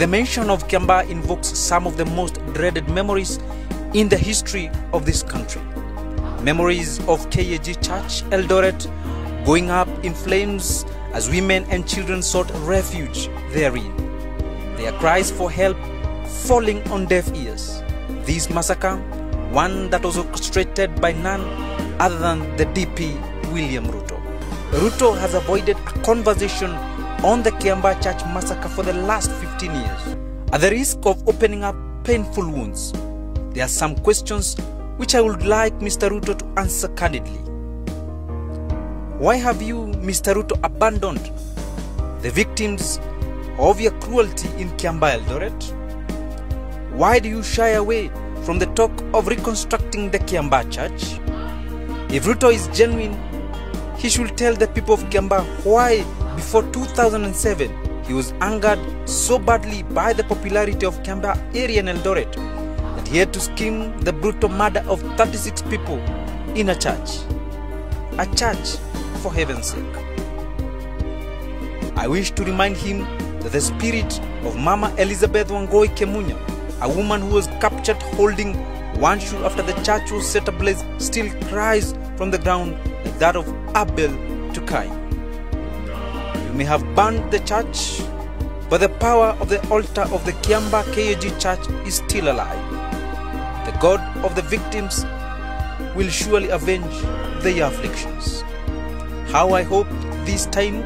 The mention of KIAMBAA invokes some of the most dreaded memories in the history of this country. Memories of KAG Church Eldoret going up in flames as women and children sought refuge therein. Their cries for help falling on deaf ears. This massacre, one that was orchestrated by none other than the DP William Ruto. Ruto has avoided a conversation on the KIAMBAA Church massacre for the last 15 years. At the risk of opening up painful wounds, there are some questions which I would like Mr. Ruto to answer candidly. Why have you, Mr. Ruto, abandoned the victims of your cruelty in KIAMBAA Eldoret? Why do you shy away from the talk of reconstructing the KIAMBAA Church? If Ruto is genuine, he should tell the people of KIAMBAA why before 2007 he was angered so badly by the popularity of KIAMBAA area in Eldoret that he had to scheme the brutal murder of 36 people in a church. A church, for heaven's sake. I wish to remind him that the spirit of Mama Elizabeth Wangoi Kemunya, a woman who was captured holding one shoe after the church was set ablaze, still cries from the ground like that of Abel to Cain. You may have burned the church, but the power of the altar of the KIAMBAA KAG Church is still alive. The God of the victims will surely avenge their afflictions. How I hope this time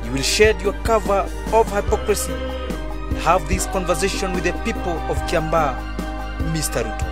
you will shed your cover of hypocrisy and have this conversation with the people of KIAMBAA, Mr. Ruto.